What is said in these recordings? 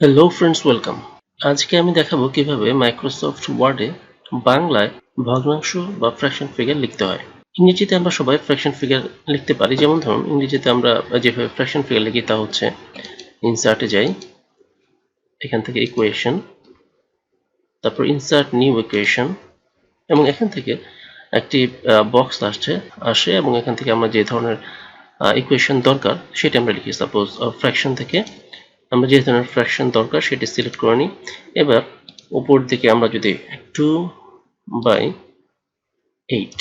Hello friends, welcome. আজকে আমি দেখাবো কিভাবে মাইক্রোসফট ওয়ার্ডে বাংলায় ভগ্নাংশ বা ফ্র্যাকশন ফিগার লিখতে হয়। ইংরেজিতে আমরা সবাই ফ্র্যাকশন ফিগার লিখতে পারি। যেমন ধরুন, ইংরেজিতে আমরা যেভাবে ফ্র্যাকশন ফিগার লিখি তা হচ্ছে ইনসার্টে যাই, এখান থেকে ইকুয়েশন, তারপর ইনসার্ট নিউ ইকুয়েশন, এবং এখান থেকে একটি বক্স আসে এবং এখান থেকে আমরা যে ধরনের ইকুয়েশন দরকার সেটা আমরা লিখি। সাপোজ ফ্র্যাকশন থেকে আমরা যে ধরনের ফ্র্যাকশন দরকার সেটি সিলেক্ট করে নিই। এবার উপর দিকে আমরা যদি 2/8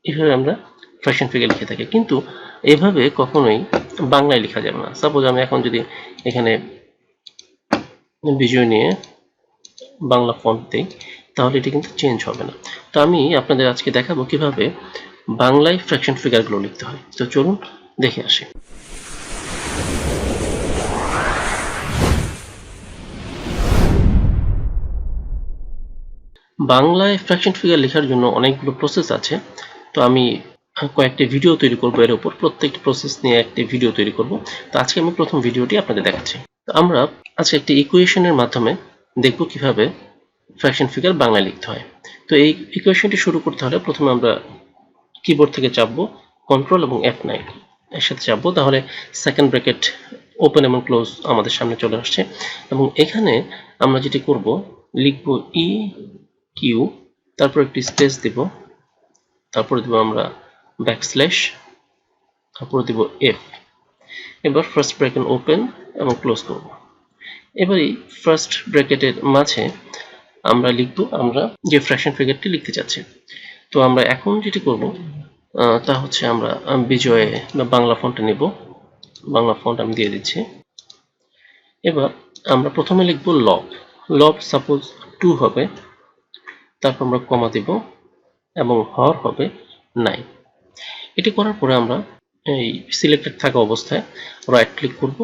এভাবে আমরা ফ্র্যাকশন ফিগার লিখে থাকি, কিন্তু এভাবে কখনোই বাংলায় লেখা যাবে না। সাপোজ আমি এখন যদি এখানে বিজয় নিয়ে বাংলা ফন্ট দিই, তাহলে এটি কিন্তু চেঞ্জ হবে না। তো আমি আপনাদের আজকে দেখাবো কিভাবে বাংলায় ফ্র্যাকশন ফিগারগুলো লিখতে হয়। তো চলুন দেখে আসি। বাংলায় ফ্র্যাকশন ফিগার লেখার জন্য অনেকগুলো প্রসেস আছে। তো আমি কয়েকটি ভিডিও তৈরি করব, এর উপর প্রত্যেকটি প্রসেস নিয়ে একটি ভিডিও তৈরি করব। তো আজকে আমি প্রথম ভিডিওটি আপনাদের দেখাচ্ছি। তো আমরা আজকে একটি ইকুয়েশনের মাধ্যমে দেখব কিভাবে ফ্র্যাকশন ফিগার বাংলায় লিখতে হয়। তো এই ইকুয়েশনটি শুরু করতে হলে প্রথমে আমরা কিবোর্ড থেকে চাপবো কন্ট্রোল এবং F9 এর সাথে চাপবো, তাহলে সেকেন্ড ব্র্যাকেট ওপেন এবং ক্লোজ আমাদের সামনে চলে আসছে। এবং এখানে আমরা যেটি করব, লিখব ই কিউ, তারপর একটি স্পেস দিব, তারপর দিব আমরা ব্যাকস্ল্যাশ, তারপর দিব এফ। এবার ফার্স্ট ব্র্যাকেট ওপেন এবং ক্লোজ করব। এবার এই ফার্স্ট ব্র্যাকেটের মাঝে আমরা লিখব আমরা যে ফ্র্যাকশন ফিগারটি লিখতে চাচ্ছি। তো আমরা এখন যেটি করব তা হচ্ছে আমরা বিজয় বা বাংলা ফন্টটা নেব। বাংলা ফন্ট আমি দিয়ে দিচ্ছি। এবার আমরা প্রথমে লিখব লব। লব সাপোজ 2 হবে, তারপর আমরা কমা দেব এবং হর হবে 9। এটি করার পরে আমরা এই সিলেক্টেড থাকা অবস্থায় রাইট ক্লিক করব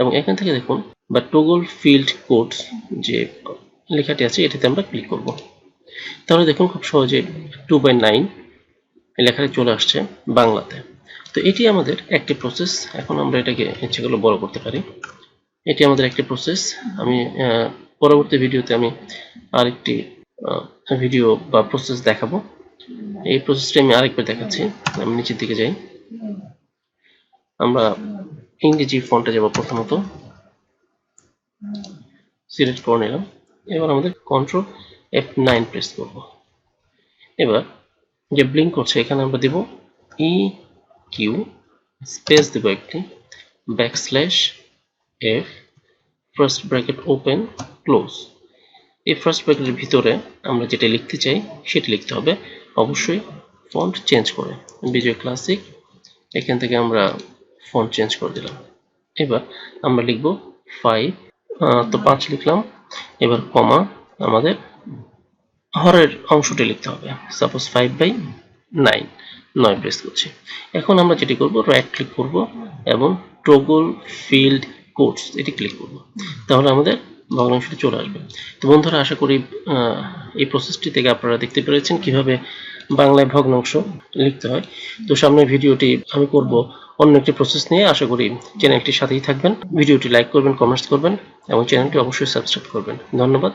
এবং এখান থেকে দেখুন বা টগল ফিল্ড কোডস যে লেখাটি আছে এটিতে আমরা ক্লিক করব। তাহলে দেখুন খুব সহজে 2/9 লেখাটি চলে আসছে বাংলাতে। তো এটি আমাদের একটি প্রসেস। এখন আমরা এটাকে ইচ্ছে করলে বড় করতে পারি। এটি আমাদের একটি প্রসেস। আমি পরবর্তী ভিডিওতে আমি আরেকটি ভিডিও বা প্রসেস দেখাবো। এই প্রসেসটি আমি আরেকবার দেখাচ্ছি। আমি নিচের দিকে যাই, আমরা ইংরেজি ফন্টে যাব, প্রথমত সিলেক্ট করে নিলাম। এবার আমাদের কন্ট্রোল F9 প্রেস করব। এবার যে ব্লিঙ্ক করছে এখানে আমরা দেব ই কিউ, স্পেস দেব একটি, backslash F, first bracket open close. এই ফার্স্ট ব্র্যাকেটের ভিতরে আমরা যেটা লিখতে চাই সেটি লিখতে হবে, অবশ্যই ফন্ট চেঞ্জ করে। বিজয় ক্লাসিক, এখান থেকে আমরা ফন্ট চেঞ্জ করে দিলাম। এবার আমরা লিখব 5, তো 5 লিখলাম। এবার কমা আমাদের হরের অংশটি লিখতে হবে, সাপোজ 5/9, 9 প্রেস করছি। এখন আমরা যেটি করব, রাইট ক্লিক করব এবং টগল ফিল্ড কোডস এটি ক্লিক করব, তাহলে আমাদের ভগ্নাংশটি চলে আসবে। তো বন্ধুরা, আশা করি এই প্রসেসটি থেকে আপনারা দেখতে পেরেছেন কিভাবে বাংলায় ভগ্নাংশ লিখতে হয়। তো সামনের ভিডিওটি আমি করব অন্য একটি প্রসেস নিয়ে। আশা করি চ্যানেলটির সাথেই থাকবেন। ভিডিওটি লাইক করবেন, কমেন্টস করবেন এবং চ্যানেলটি অবশ্যই সাবস্ক্রাইব করবেন। ধন্যবাদ।